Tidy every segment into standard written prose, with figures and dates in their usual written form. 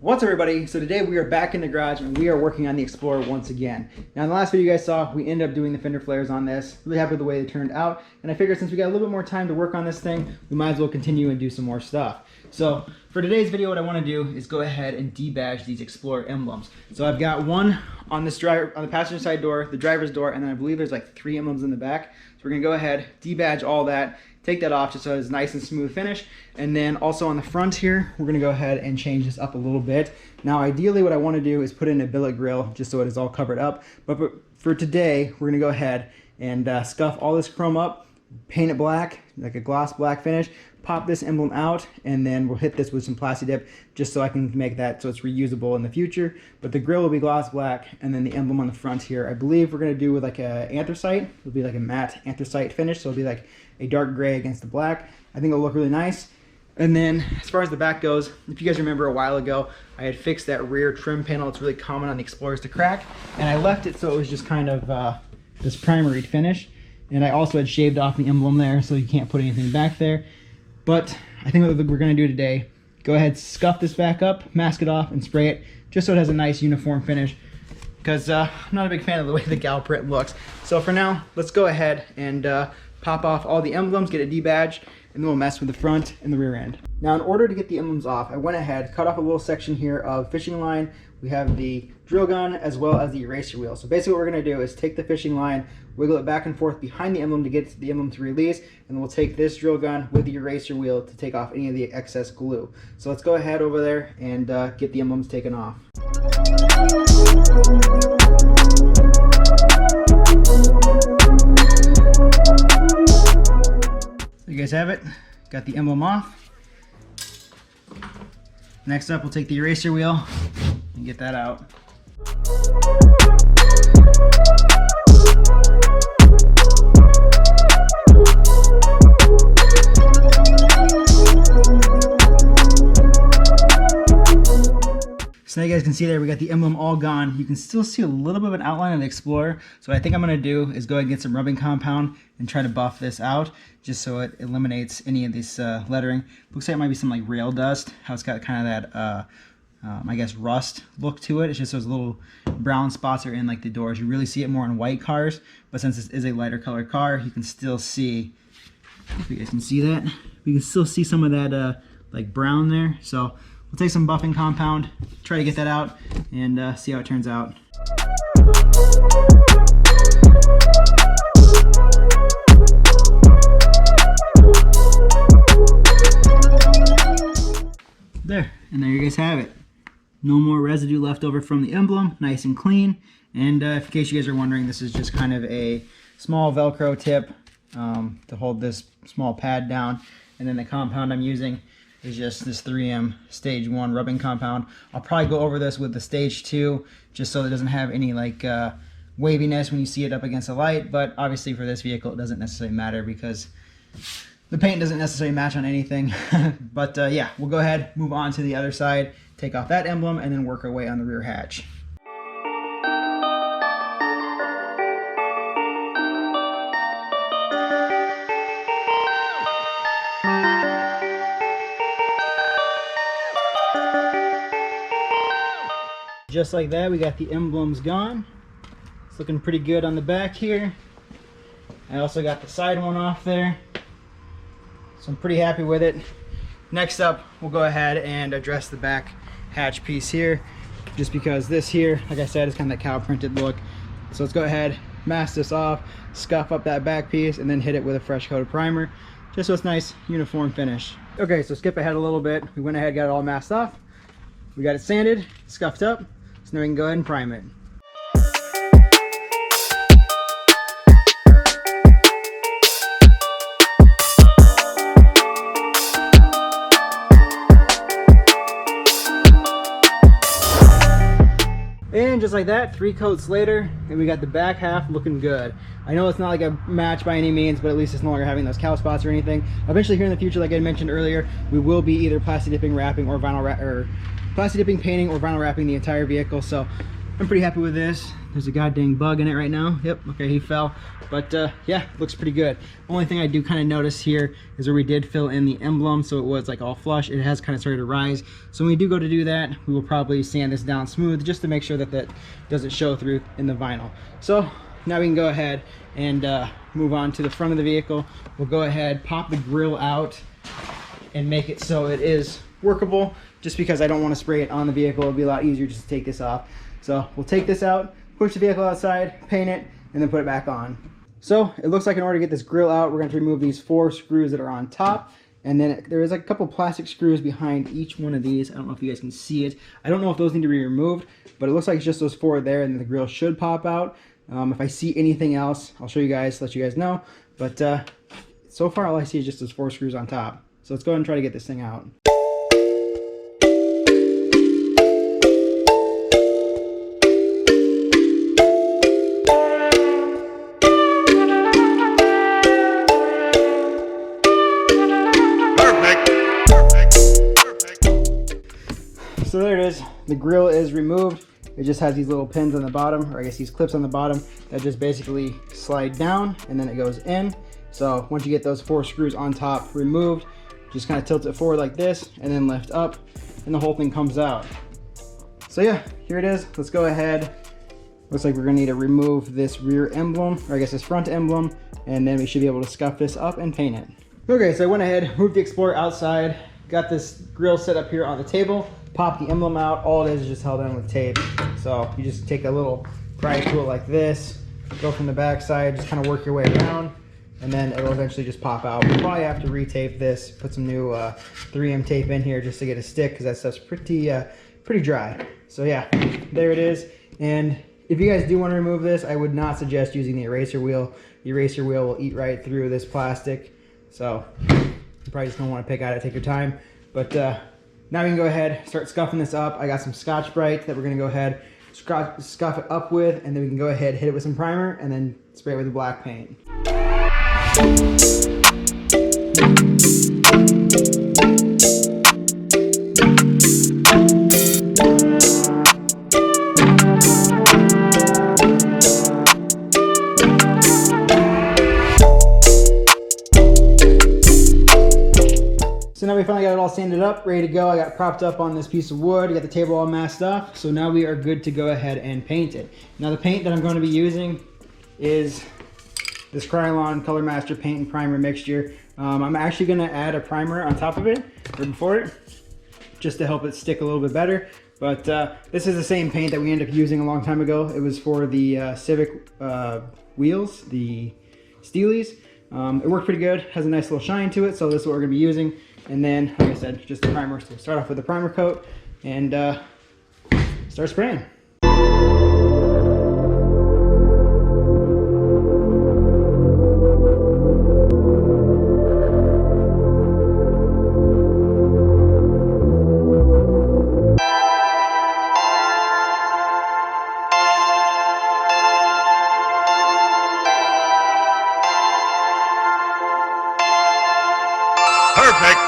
What's up, everybody? So today we are back in the garage and we are working on the Explorer once again. Now in the last video you guys saw, we ended up doing the fender flares on this. Really happy with the way they turned out. And I figured since we got a little bit more time to work on this thing, we might as well continue and do some more stuff. So for today's video, what I want to do is go ahead and debadge these Explorer emblems. So I've got one on this driver, on the passenger side door, the driver's door, and then I believe there's like 3 emblems in the back. So we're gonna go ahead, debadge all that, take that off just so it's a nice and smooth finish. And then also on the front here, we're gonna go ahead and change this up a little bit. Now ideally what I wanna do is put in a billet grille just so it is all covered up. But for today, we're gonna go ahead and scuff all this chrome up, paint it black, like a gloss black finish, pop this emblem out, and then we'll hit this with some plastidip just so I can make that so it's reusable in the future. But the grill will be gloss black, and then the emblem on the front here, I believe we're gonna do with like a anthracite. It'll be like a matte anthracite finish, so it'll be like a dark gray against the black. I think it'll look really nice. And then as far as the back goes, if you guys remember a while ago, I had fixed that rear trim panel. It's really common on the Explorers to crack, and I left it so it was just kind of this primary finish. And I also had shaved off the emblem there so you can't put anything back there. But I think what we're gonna do today, go ahead, scuff this back up, mask it off, and spray it just so it has a nice uniform finish, because I'm not a big fan of the way the gal print looks. So for now, let's go ahead and pop off all the emblems, get it debadged, and then we'll mess with the front and the rear end. Now in order to get the emblems off, I went ahead, cut off a little section here of fishing line. We have the drill gun as well as the eraser wheel. So basically what we're gonna do is take the fishing line, wiggle it back and forth behind the emblem to get the emblem to release, and then we'll take this drill gun with the eraser wheel to take off any of the excess glue. So let's go ahead over there and get the emblems taken off. You guys have it, got the emblem off. Next up, we'll take the eraser wheel and get that out. So now you guys can see there, we got the emblem all gone. You can still see a little bit of an outline of the Explorer. So what I think I'm gonna do is go ahead and get some rubbing compound and try to buff this out just so it eliminates any of this lettering. Looks like it might be some like rail dust, how it's got kind of that, I guess, rust look to it. It's just those little brown spots are in like the doors. You really see it more in white cars, but since this is a lighter colored car, you can still see, if you guys can see that, we can still see some of that like brown there. So we'll take some buffing compound, try to get that out, and see how it turns out. There, and there you guys have it. No more residue left over from the emblem, nice and clean. And in case you guys are wondering, this is just kind of a small Velcro tip to hold this small pad down. And then the compound I'm using is just this 3M stage 1 rubbing compound. I'll probably go over this with the stage 2 just so it doesn't have any like waviness when you see it up against the light, but obviously for this vehicle it doesn't necessarily matter because the paint doesn't necessarily match on anything. But yeah, we'll go ahead, move on to the other side, take off that emblem, and then work our way on the rear hatch. Just like that, we got the emblems gone. It's looking pretty good on the back here. I also got the side one off there, so I'm pretty happy with it. Next up, we'll go ahead and address the back hatch piece here, just because this here, like I said, is kind of that cow printed look. So let's go ahead, mask this off, scuff up that back piece, and then hit it with a fresh coat of primer, just so it's nice, uniform finish. Okay, so skip ahead a little bit. We went ahead, got it all masked off. We got it sanded, scuffed up, so now we can go ahead and prime it. And just like that, 3 coats later, and we got the back half looking good. I know it's not like a match by any means, but at least it's no longer having those cow spots or anything. Eventually here in the future, like I mentioned earlier, we will be either plastidipping wrapping or vinyl wrap, or plastidipping, painting, or vinyl wrapping the entire vehicle. So I'm pretty happy with this. There's a goddamn bug in it right now. Yep, okay, he fell. But yeah, looks pretty good. Only thing I do kind of notice here is where we did fill in the emblem, so it was like all flush. It has kind of started to rise. So when we do go to do that, we will probably sand this down smooth just to make sure that that doesn't show through in the vinyl. So now we can go ahead and move on to the front of the vehicle. We'll go ahead, pop the grille out, and make it so it is workable. Just because I don't want to spray it on the vehicle, it'll be a lot easier just to take this off. So we'll take this out, push the vehicle outside, paint it, and then put it back on. So it looks like in order to get this grille out, we're going to remove these 4 screws that are on top. And then there is like a couple plastic screws behind each one of these. I don't know if you guys can see it. I don't know if those need to be removed, but it looks like it's just those 4 there, and the grille should pop out. If I see anything else, I'll show you guys, let you guys know. But so far all I see is just those 4 screws on top. So let's go ahead and try to get this thing out. So there it is, the grille is removed. It just has these little pins on the bottom, or I guess these clips on the bottom that just basically slide down and then it goes in. So once you get those 4 screws on top removed, just kind of tilt it forward like this and then lift up and the whole thing comes out. So yeah, here it is. Let's go ahead. Looks like we're gonna need to remove this rear emblem, or I guess this front emblem, and then we should be able to scuff this up and paint it. Okay, so I went ahead, moved the Explorer outside, got this grille set up here on the table, pop the emblem out. All it is just held on with tape. So you just take a little pry tool like this, go from the back side, just kind of work your way around, and then it'll eventually just pop out. We'll probably have to retape this, put some new 3M tape in here just to get a stick, because that stuff's pretty dry. So yeah, there it is. And if you guys do want to remove this, I would not suggest using the eraser wheel. The eraser wheel will eat right through this plastic. So you probably just don't want to pick at it, take your time. But now we can go ahead, start scuffing this up. I got some Scotch-Brite that we're gonna go ahead, scuff it up with, and then we can go ahead, hit it with some primer, and then spray it with the black paint. So now we finally got it all sanded up, ready to go. I got it propped up on this piece of wood. I got the table all masked off. So now we are good to go ahead and paint it. Now the paint that I'm going to be using is this Krylon Color Master paint and primer mixture. I'm actually going to add a primer on top of it, or before it, just to help it stick a little bit better. But this is the same paint that we ended up using a long time ago. It was for the Civic wheels, the Steelies. It worked pretty good, has a nice little shine to it, so this is what we're going to be using. And then, like I said, just the primer. So start off with the primer coat and start spraying. Perfect.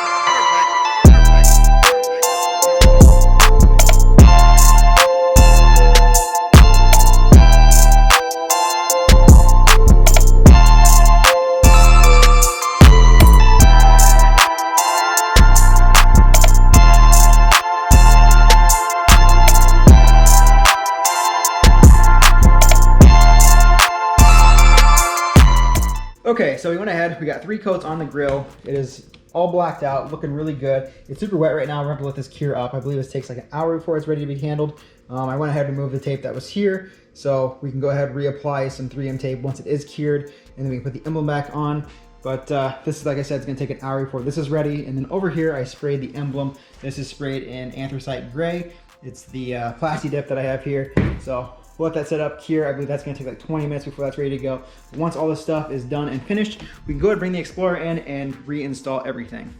Okay, so we went ahead, we got 3 coats on the grill. It is all blacked out, looking really good. It's super wet right now. We're gonna have to let this cure up. I believe this takes like an hour before it's ready to be handled. I went ahead and removed the tape that was here, so we can go ahead and reapply some 3M tape once it is cured, and then we can put the emblem back on. But this is, like I said, it's gonna take an hour before this is ready. And then over here, I sprayed the emblem. This is sprayed in anthracite gray. It's the Plastidip that I have here. So we'll let that set up, cure. I believe that's gonna take like 20 minutes before that's ready to go. Once all this stuff is done and finished, we can go ahead and bring the Explorer in and reinstall everything.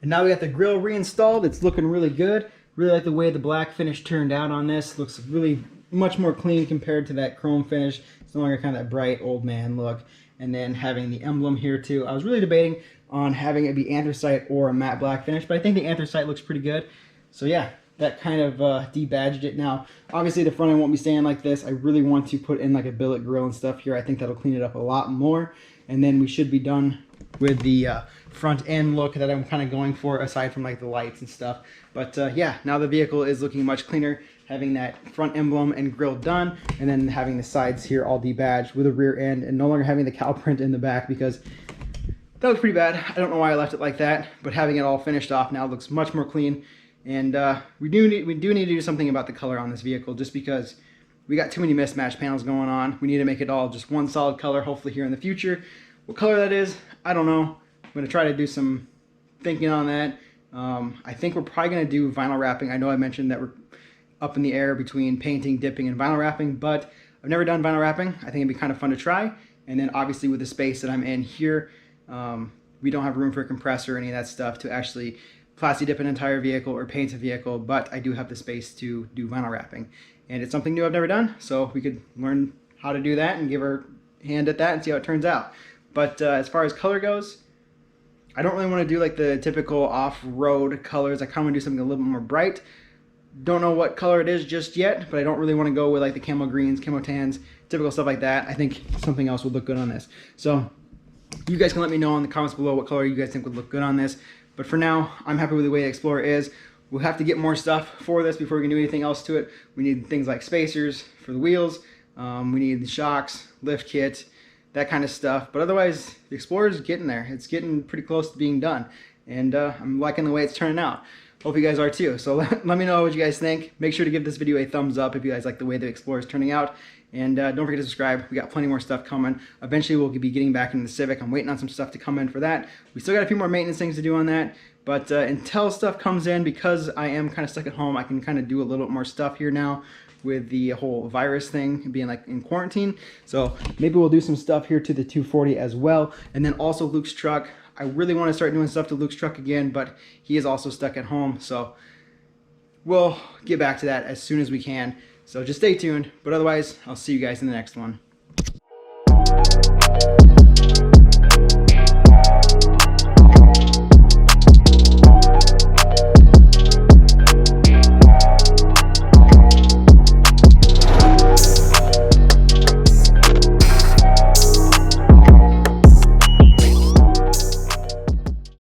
Now we got the grille reinstalled. It's looking really good. Really like the way the black finish turned out on this. Looks really much more clean compared to that chrome finish. It's no longer kind of that bright old man look. And then having the emblem here too. I was really debating on having it be anthracite or a matte black finish, but I think the anthracite looks pretty good. So yeah, that kind of debadged it. Now, obviously the front end won't be staying like this. I really want to put in like a billet grill and stuff here. I think that'll clean it up a lot more. And then we should be done with the front end look that I'm kind of going for, aside from like the lights and stuff. But yeah, now the vehicle is looking much cleaner, having that front emblem and grille done, and then having the sides here all debadged with a rear end, and no longer having the cow print in the back, because that was pretty bad. I don't know why I left it like that, but having it all finished off now looks much more clean. And we do need to do something about the color on this vehicle, just because we got too many mismatched panels going on. We need to make it all just one solid color, hopefully here in the future. What color that is, I don't know. I'm going to try to do some thinking on that. I think we're probably going to do vinyl wrapping. I know I mentioned that we're up in the air between painting, dipping, and vinyl wrapping, but I've never done vinyl wrapping. I think it'd be kind of fun to try. And then obviously with the space that I'm in here, we don't have room for a compressor or any of that stuff to actually plastidip an entire vehicle or paint a vehicle, but I do have the space to do vinyl wrapping. And it's something new I've never done, so we could learn how to do that and give our hand at that and see how it turns out. But as far as color goes, I don't really want to do like the typical off-road colors. I kind of want to do something a little bit more bright. Don't know what color it is just yet, but I don't really want to go with like the camo greens, camo tans, typical stuff like that. I think something else would look good on this. So you guys can let me know in the comments below what color you guys think would look good on this. But for now, I'm happy with the way the Explorer is. We'll have to get more stuff for this before we can do anything else to it. We need things like spacers for the wheels. We need the shocks, lift kit, that kind of stuff. But otherwise, the Explorer is getting there. It's getting pretty close to being done. And I'm liking the way it's turning out. Hope you guys are too. So let me know what you guys think. Make sure to give this video a thumbs up if you guys like the way the Explorer is turning out. And don't forget to subscribe. We got plenty more stuff coming. Eventually we'll be getting back into the Civic. I'm waiting on some stuff to come in for that. We still got a few more maintenance things to do on that. But until stuff comes in, because I am kind of stuck at home, I can kind of do a little bit more stuff here now with the whole virus thing being like in quarantine. So maybe we'll do some stuff here to the 240 as well. And then also Luke's truck. I really want to start doing stuff to Luke's truck again, but he is also stuck at home. So we'll get back to that as soon as we can. So just stay tuned. But otherwise, I'll see you guys in the next one.